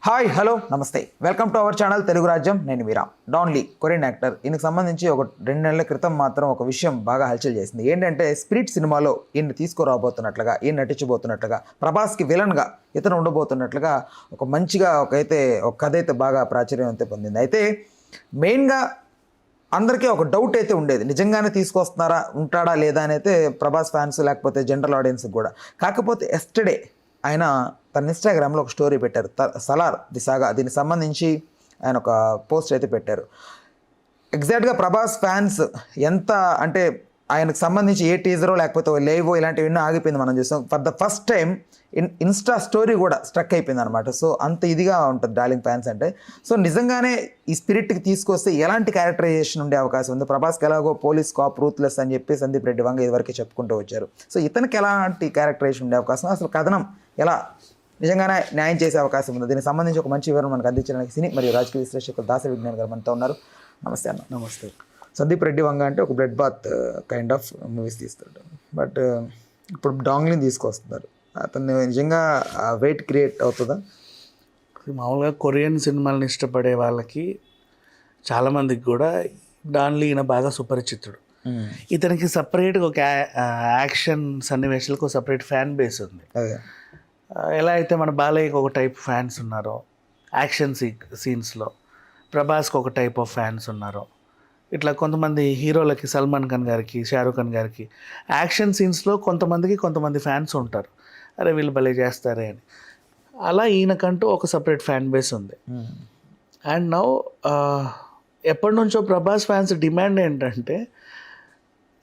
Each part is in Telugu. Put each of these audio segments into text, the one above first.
హాయ్ హలో నమస్తే welcome to our channel Telugu రాజ్యం. నేను వీరా డాన్లీ కొరియన్ యాక్టర్. ఈయనకు సంబంధించి ఒక 2 నెలల క్రితం మాత్రం ఒక విషయం బాగా హల్చల్ చేసింది. ఏంటంటే స్పిరిట్ సినిమాలో ఈయన తీసుకురాబోతున్నట్లుగా, ఈయన నటించబోతున్నట్లుగా, ప్రభాస్కి విలన్గా ఇతను ఉండబోతున్నట్లుగా ఒక మంచిగా ఒక కథ అయితే బాగా ప్రాచుర్యం అయితే పొందింది. అయితే మెయిన్గా అందరికీ ఒక డౌట్ అయితే ఉండేది, నిజంగానే తీసుకొస్తున్నారా, ఉంటాడా లేదా అని అయితే ప్రభాస్ ఫ్యాన్స్ లేకపోతే జనరల్ ఆడియన్స్కి కూడా. కాకపోతే ఎస్టర్డే ఆయన తన ఇన్స్టాగ్రామ్లో ఒక స్టోరీ పెట్టారు, సలార్ ది సాగా. దీనికి సంబంధించి ఆయన ఒక పోస్ట్ అయితే పెట్టారు. ఎగ్జాక్ట్గా ప్రభాస్ ఫ్యాన్స్ ఎంత అంటే ఆయనకు సంబంధించి ఏ టీజరో లేకపోతే లేవో ఇలాంటివి ఎన్నో ఆగిపోయింది. మనం చూసాం for the first time Insta story కూడా స్ట్రక్ అయిపోయింది అనమాట. సో అంత ఇదిగా ఉంటుంది డార్లింగ్ ఫ్యాన్స్ అంటే. సో నిజంగానే ఈ స్పిరిట్కి తీసుకొస్తే ఎలాంటి క్యారెక్టరైజేషన్ ఉండే అవకాశం ఉంది? ప్రభాస్కి ఎలాగో పోలీస్ కాప్ రూత్లెస్ అని చెప్పి సందీప్ రెడ్డి వంగ ఇదివరకే చెప్పుకుంటూ వచ్చారు. సో ఇతనికి ఎలాంటి క్యారెక్టరైజేషన్ ఉండే అవకాశం, అసలు కథనం ఎలా నిజంగానే న్యాయం చేసే అవకాశం ఉంది? దీనికి సంబంధించి ఒక మంచి వివరణ మనకు అందించడానికి సినీ మరియు రాజకీయ విశ్లేషకులు దాసరి విజ్ఞాన్ గారు మనతో ఉన్నారు. నమస్తే అన్న. నమస్తే. సందీప్ రెడ్డి వంగ అంటే ఒక blood bath kind of movies తీస్తుంటారు, బట్ ఇప్పుడు డాంగ్లిని తీసుకొస్తున్నారు. అతను నిజంగా వెయిట్ క్రియేట్ అవుతుందా? మామూలుగా కొరియన్ సినిమాలను ఇష్టపడే వాళ్ళకి చాలామందికి కూడా డాన్లీ ఈయన బాగా సుపరిచితుడు. ఇతనికి సపరేట్గా ఒక యాక్షన్ సన్నివేశాలకు ఒక సపరేట్ ఫ్యాన్ బేస్ ఉంది. అదే ఎలా అయితే మన బాలయ్యకి ఒక టైప్ ఫ్యాన్స్ ఉన్నారో యాక్షన్ సీన్స్లో, ప్రభాస్కి ఒక టైప్ ఆఫ్ ఫ్యాన్స్ ఉన్నారో, ఇట్లా కొంతమంది హీరోలకి సల్మాన్ ఖాన్ గారికి, షారూఖ్ ఖాన్ గారికి యాక్షన్ సీన్స్లో కొంతమంది ఫ్యాన్స్ ఉంటారు, అరే వీళ్ళు భలే చేస్తారే అని. అలా ఈయనకంటూ ఒక సపరేట్ ఫ్యాన్ బేస్ ఉంది. అండ్ నౌ ఎప్పటి నుంచో ప్రభాస్ ఫ్యాన్స్ డిమాండ్ ఏంటంటే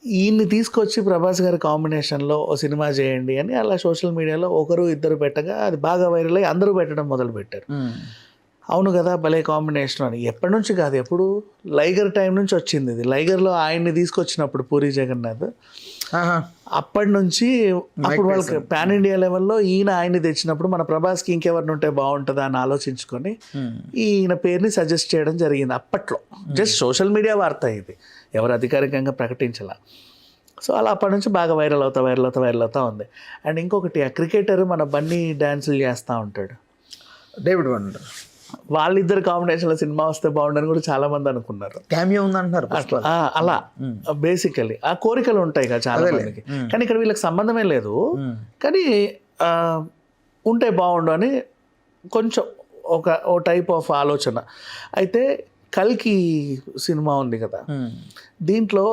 ఈయన్ని తీసుకొచ్చి ప్రభాస్ గారి కాంబినేషన్లో ఓ సినిమా చేయండి అని. అలా సోషల్ మీడియాలో ఒకరు ఇద్దరు పెట్టగా అది బాగా వైరల్ అయ్యి అందరూ పెట్టడం మొదలుపెట్టారు. అవును కదా భలే కాంబినేషన్ అని. ఎప్పటి నుంచి కాదు, ఎప్పుడు లైగర్ టైం నుంచి వచ్చింది ఇది. లైగర్లో ఆయన్ని తీసుకొచ్చినప్పుడు పూరి జగన్నాథ్, అప్పటి నుంచి అప్పుడు వాళ్ళకి పాన్ ఇండియా లెవెల్లో ఆయన్ని తెచ్చినప్పుడు మన ప్రభాస్కి ఇంకెవరిని ఉంటే బాగుంటుందా అని ఆలోచించుకొని ఈయన పేరుని సజెస్ట్ చేయడం జరిగింది. అప్పట్లో జస్ట్ సోషల్ మీడియా వార్త ఇది, ఎవరు అధికారికంగా ప్రకటించాల. సో అలా అప్పటి నుంచి బాగా వైరల్ అవుతా ఉంది. అండ్ ఇంకొకటి, ఆ క్రికెటర్ మన బన్నీ డ్యాన్సులు చేస్తూ ఉంటాడు, డేవిడ్ వార్నర్. వాళ్ళిద్దరు కాంబినేషన్లో సినిమా వస్తే బాగుండని కూడా చాలా మంది అనుకున్నారు. క్యామియో ఉందంటున్నారు. అలా బేసికలీ ఆ కోరికలు ఉంటాయి కదా చాలా మందికి, కానీ ఇక్కడ వీళ్ళకి సంబంధమే లేదు. కానీ ఉంటే బాగుండు అని కొంచెం ఓ టైప్ ఆఫ్ ఆలోచన. అయితే కల్కి సినిమా ఉంది కదా, దీంట్లో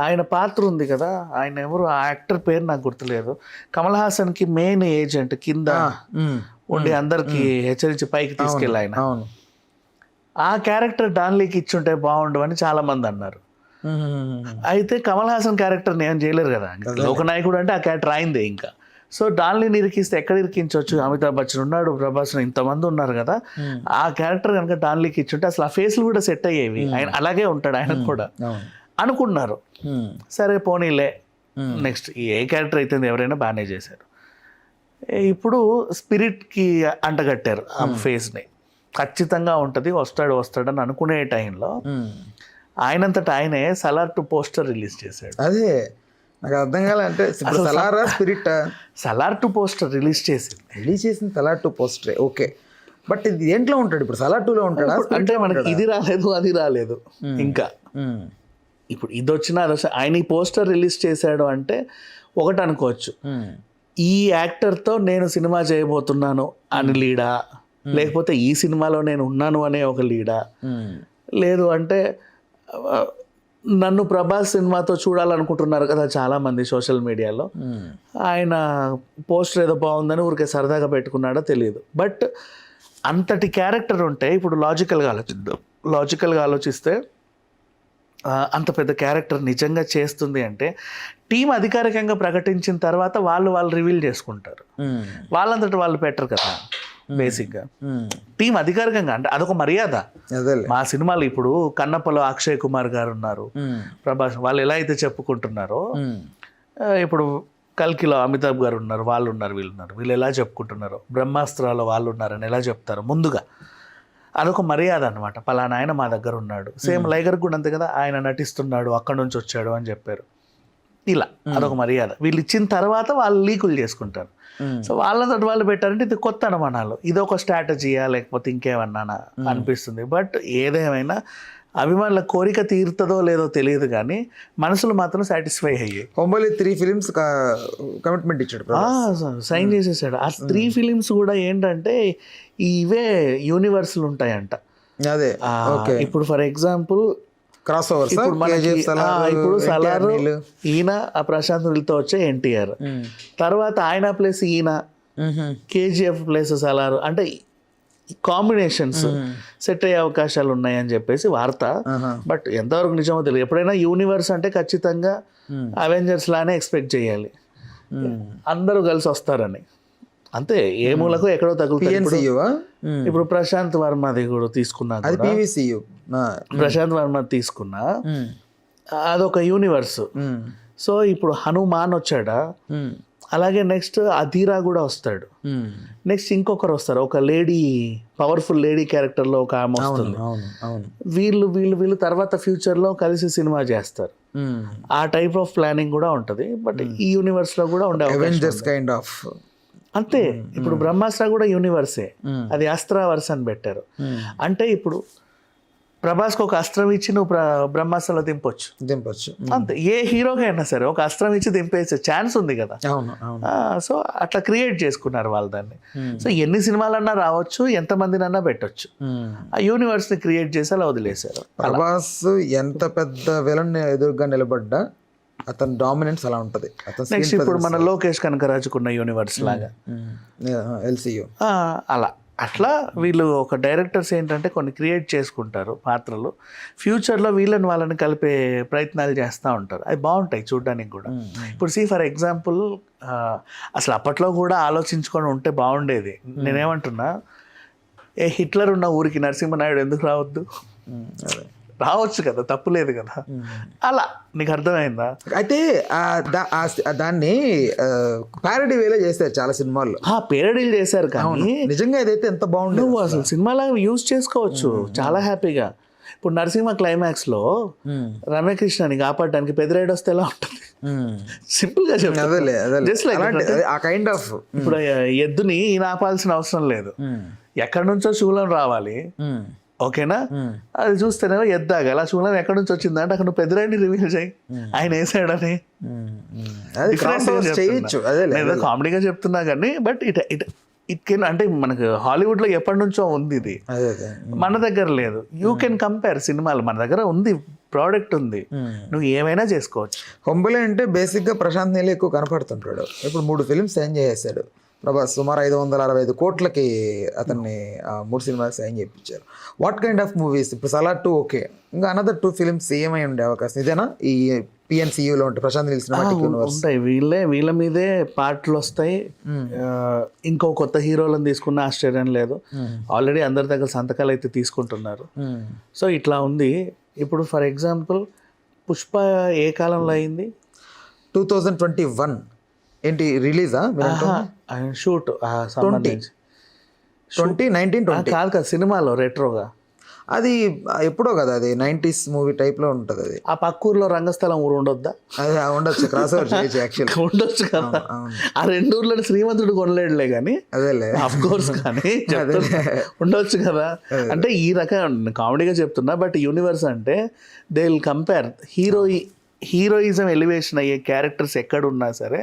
ఆయన పాత్ర ఉంది కదా, ఆయన ఎవరు, ఆ యాక్టర్ పేరు నాకు గుర్తులేదు. కమల్ హాసన్కి మెయిన్ ఏజెంట్ కింద ఉండి అందరికి హెచ్చరించి పైకి తీసుకెళ్ళి ఆయన, ఆ క్యారెక్టర్ డాన్లీకి ఇచ్చుంటే బాగుండు అని చాలా మంది అన్నారు. అయితే కమల్ హాసన్ క్యారెక్టర్ని ఏం చేయలేరు కదా, లోకనాయకుడు అంటే ఆ క్యారెక్టర్ అయిందే. ఇంకా సో డాన్లీని ఇరికిస్తే ఎక్కడ ఇరికించవచ్చు? అమితాబ్ బచ్చన్ ఉన్నాడు, ప్రభాస్, ఇంతమంది ఉన్నారు కదా. ఆ క్యారెక్టర్ కనుక డాన్లీకి ఇచ్చుంటే అసలు ఆ ఫేస్లు కూడా సెట్ అయ్యేవి. ఆయన అలాగే ఉంటాడు, ఆయన కూడా అనుకున్నారు. సరే పోనీలే, నెక్స్ట్ ఏ క్యారెక్టర్ అయితే ఎవరైనా బాగానే చేశారు. ఇప్పుడు స్పిరిట్కి అంటగట్టారు ఆ ఫేస్ని, ఖచ్చితంగా ఉంటుంది, వస్తాడని అనుకునే టైంలో ఆయనంతటా ఆయనే సలార్ 2 పోస్టర్ రిలీజ్ చేశాడు. అదే నాకు అర్థం కాలంటే సలారా స్పిరిట్ సలార్ 2 పోస్టర్ రిలీజ్ చేసింది సలార్ 2 పోస్టరే. ఓకే, బట్ ఇది దేంట్లో ఉంటాడు ఇప్పుడు? సలార్ 2లో ఉంటాడా? అంటే మనకి ఇది రాలేదు, అది రాలేదు ఇంకా. ఇప్పుడు ఇది వచ్చినా ఆయన ఈ పోస్టర్ రిలీజ్ చేశాడు అంటే ఒకటి అనుకోవచ్చు, ఈ యాక్టర్తో నేను సినిమా చేయబోతున్నాను అని లీడా, లేకపోతే ఈ సినిమాలో నేను ఉన్నాను అనే ఒక లీడా, లేదు అంటే నన్ను ప్రభాస్ సినిమాతో చూడాలనుకుంటున్నారు కదా చాలామంది సోషల్ మీడియాలో, ఆయన పోస్టర్ ఏదో బాగుందని ఊరికే సరదాగా పెట్టుకున్నాడో తెలియదు. బట్ అంతటి క్యారెక్టర్ ఉంటే ఇప్పుడు లాజికల్గా ఆలోచిస్తే అంత పెద్ద క్యారెక్టర్ నిజంగా చేస్తుంది అంటే టీం అధికారికంగా ప్రకటించిన తర్వాత వాళ్ళు రివీల్ చేసుకుంటారు. వాళ్ళంతటి వాళ్ళు పెట్టరు కదా బేసిక్గా. టీం అధికారికంగా అంటే అదొక మర్యాద. మా సినిమాలు ఇప్పుడు కన్నప్పలో అక్షయ్ కుమార్ గారు ఉన్నారు, ప్రభాస్, వాళ్ళు ఎలా అయితే చెప్పుకుంటున్నారో, ఇప్పుడు కల్కిలో అమితాబ్ గారు ఉన్నారు, వీళ్ళు ఎలా చెప్పుకుంటున్నారో, బ్రహ్మాస్త్రాలో వాళ్ళు ఉన్నారని ఎలా చెప్తారు ముందుగా, అదొక మర్యాద అనమాట. పలానా ఆయన మా దగ్గర ఉన్నాడు. సేమ్ లైగర్ కూడా అంతే కదా, ఆయన నటిస్తున్నాడు, అక్కడి నుంచి వచ్చాడు అని చెప్పారు. ఇలా అదొక మర్యాద. వీళ్ళు ఇచ్చిన తర్వాత వాళ్ళు లీకులు చేసుకుంటారు. సో వాళ్ళతో వాళ్ళు పెట్టారంటే ఇది కొత్త అనుమానాలు, ఇది ఒక స్ట్రాటజీయా లేకపోతే ఇంకేమన్నా అనిపిస్తుంది. బట్ ఏదేమైనా అభిమానుల కోరిక తీరుతుందో లేదో తెలియదు కానీ మనసులు మాత్రం సాటిస్ఫై అయ్యాయి. హోంబోలి 3 ఫిలిమ్స్ కమిట్మెంట్ ఇచ్చాడు, సైన్ చేసేసాడు. ఆ 3 ఫిలిమ్స్ కూడా ఏంటంటే ఇవే యూనివర్స్లు ఉంటాయంట. అదే ఇప్పుడు ఫర్ ఎగ్జాంపుల్ క్రాస్ ఓవర్స్ ఇప్పుడు సలారు ఈయన ఆ ప్రశాంత్ నీల్తో వచ్చే ఎన్టీఆర్, తర్వాత ఆయన ప్లేస్ ఈయన, కేజీఎఫ్ ప్లేస్ సలారు, అంటే కాంబినేషన్స్ సెట్ అయ్యే అవకాశాలు ఉన్నాయని చెప్పేసి వార్త. బట్ ఎంతవరకు నిజమో తెలియదు. ఎప్పుడైనా యూనివర్స్ అంటే ఖచ్చితంగా అవెంజర్స్ లానే ఎక్స్పెక్ట్ చేయాలి, అందరూ కలిసి వస్తారని. అంతే, ఏ మూలకు ఎక్కడో తగులుతుంది. ఇప్పుడు ప్రశాంత్ వర్మది కూడా తీసుకున్నా, ప్రశాంత్ వర్మ తీసుకున్నా అదొక యూనివర్స్. సో ఇప్పుడు హనుమాన్ వచ్చాడా, అలాగే నెక్స్ట్ అధీరా కూడా వస్తాడు, నెక్స్ట్ ఇంకొకరు వస్తారు, ఒక లేడీ పవర్ఫుల్ లేడీ క్యారెక్టర్లో ఒక ఆమె వస్తుంది. వీళ్ళు వీళ్ళు వీళ్ళు తర్వాత ఫ్యూచర్లో కలిసి సినిమా చేస్తారు. ఆ టైప్ ఆఫ్ ప్లానింగ్ కూడా ఉంటుంది. బట్ ఈ యూనివర్స్లో కూడా ఉండే కైండ్ ఆఫ్ అంతే. ఇప్పుడు బ్రహ్మాస్త్ర కూడా యూనివర్సే, అది అస్త్రావర్స్ అని పెట్టారు. అంటే ఇప్పుడు ప్రభాస్కి ఒక అస్త్రం ఇచ్చి నువ్వు బ్రహ్మాస్త్రంలో దింపొచ్చు అంతే. ఏ హీరోకి అయినా సరే ఒక అస్త్రం ఇచ్చి దింపేసే ఛాన్స్ ఉంది కదా. సో అట్లా క్రియేట్ చేసుకున్నారు వాళ్ళు దాన్ని. సో ఎన్ని సినిమాలన్నా రావచ్చు, ఎంతమందినన్నా పెట్టొచ్చు. ఆ యూనివర్స్ని క్రియేట్ చేసి అలా వదిలేశారు. ప్రభాస్ ఎంత పెద్ద విలన్ ఎదురుగా నిలబడ్డా అతని డామినెన్స్ అలా ఉంటుంది. నెక్స్ట్ ఇప్పుడు మన లోకేష్ కనకరాజుకున్న యూనివర్స్ లాగా LCU అలా అట్లా వీళ్ళు ఒక డైరెక్టర్స్ ఏంటంటే కొన్ని క్రియేట్ చేసుకుంటారు పాత్రలు, ఫ్యూచర్లో వీళ్ళని వాళ్ళని కలిపే ప్రయత్నాలు చేస్తూ ఉంటారు. అవి బాగుంటాయి చూడడానికి కూడా. ఇప్పుడు ఫర్ ఎగ్జాంపుల్ అసలు అప్పట్లో కూడా ఆలోచించుకొని ఉంటే బాగుండేది. నేనేమంటున్నా, ఏ హిట్లర్ ఉన్న ఊరికి నరసింహనాయుడు ఎందుకు రావద్దు? రావచ్చు కదా, తప్పులేదు కదా. అలా నీకు అర్థమైందా? అయితే దాన్ని ప్యారడీ వేలో చేస్తారు చాలా సినిమాల్లో. పేరడీలు చేశారు కానీ నిజంగా ఇదైతే ఎంత బాగుంది. నువ్వు అసలు సినిమాలాగా యూజ్ చేసుకోవచ్చు చాలా హ్యాపీగా. ఇప్పుడు నరసింహ క్లైమాక్స్ లో రమ్యకృష్ణని కాపాడడానికి పెద్దరాయుడు వస్తే ఎలా ఉంటుంది? సింపుల్ గా చెప్తాను. ఇప్పుడు ఎద్దుని ఈయన ఆపాల్సిన అవసరం లేదు, ఎక్కడి నుంచో శూలం రావాలి, ఓకేనా? అది చూస్తేనేమో ఎద్దాగల శూలం ఎక్కడి నుంచి వచ్చిందంటే అక్కడ నువ్వు పెద్దరాయుడిని రివీల్ చేయి, ఆయన వేసాడని. కామెడీగా చెప్తున్నా కానీ బట్ ఇట్ కెన్, అంటే మనకు హాలీవుడ్ లో ఎప్పటి నుంచో ఉంది ఇది, మన దగ్గర లేదు. యూ కెన్ కంపేర్ సినిమాలు, మన దగ్గర ఉంది, ప్రోడక్ట్ ఉంది, నువ్వు ఏమైనా చేసుకోవచ్చు. హొంబలే అంటే బేసిక్ గా ప్రశాంత్ నీల్ ఎక్కువ కనపడుతుంటాడు. ఇప్పుడు 3 ఫిల్మ్స్ సైన్ చేసేసాడు ప్రభాస్. సుమారు 565 కోట్లకి అతన్ని 3 సినిమాలు సైన్ చేయించారు. What kind of movies? ఇప్పుడు సలార్ 2 ఓకే, ఇంకా అనదర్ 2 ఫిల్మ్స్ ఏమై ఉండే అవకాశం? ఇదేనా ఈ PNCUలో ఉంటే ప్రశాంత్ నీల్ సినిమాటిక్ యూనివర్స్ ఉంటాయి, వీళ్ళ మీదే పాటలు వస్తాయి. ఇంకో కొత్త హీరోలను తీసుకున్న ఆశ్చర్యం లేదు. ఆల్రెడీ అందరి దగ్గర సంతకాలు అయితే తీసుకుంటున్నారు. సో ఇట్లా ఉంది. ఇప్పుడు ఫర్ ఎగ్జాంపుల్ పుష్ప ఏ కాలంలో అయింది? 2021 ఏంటి రిలీజా? షూట్ 2019 కాదు కదా, సినిమాలో రెట్రోగా అది ఎప్పుడో కదా, అది 90s మూవీ టైప్ లో ఉంటది. అది ఆ పక్కూరులో రంగస్థలం ఊరు ఉండొద్దా? అది ఉండొచ్చు, క్రాస్ ఓవర్ చేయొచ్చు యాక్చువల్లీ, ఉండొచ్చు కదా. ఆ 2 ఊర్లను శ్రీమంతుడు కొనలేడులే కానీ, అదేలే ఆఫ్ కోర్స్, కానీ ఉండొచ్చు కదా. అంటే ఈ రకం కామెడీగా చెప్తున్నా. బట్ యూనివర్స్ అంటే they will compare heroism elevation అయ్యే క్యారెక్టర్స్ ఎక్కడున్నా సరే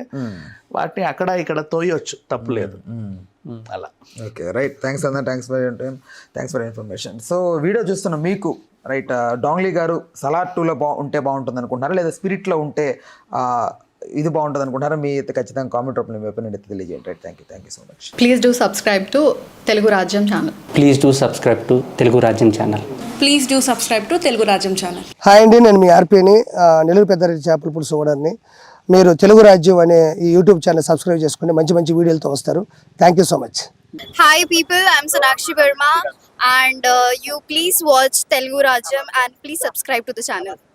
వాటిని అక్కడ ఇక్కడ తోయొచ్చు, తప్పులేదు. అలా. Okay, right. థ్యాంక్స్ అన్న, thanks for information. So video చూస్తున్న మీకు రైట్, డాంగ్లీ గారు సలార్ 2లో ఉంటే బాగుంటుంది అనుకుంటున్నారా, లేదా స్పిరిట్లో ఉంటే ఇది బాగుంటుంది అనుకుంటారా? మీ అయితే ఖచ్చితంగా కామెంట్ రూపంలో మీ ఒపీనియన్ అయితే తెలియజేయండి. Right, thank you so much. Please do subscribe to Telugu Rajyam channel. Please do subscribe to Telugu Rajyam channel. Please do subscribe to Telugu Rajyam channel. Hi అండి, నేను మీ ఆర్పీని, నెల్లూరు పెద్దారెడ్డి చేపల పులుసు ఓనర్ని. మీరు తెలుగు రాజ్యం అనే ఈ యూట్యూబ్ ఛానల్ సబ్స్క్రైబ్ చేసుకుని మంచి మంచి వీడియోలతో వస్తారు. Thank you so much. Hi people, I'm Sonakshi Verma and you please watch Telugu Rajyam and please subscribe to the channel.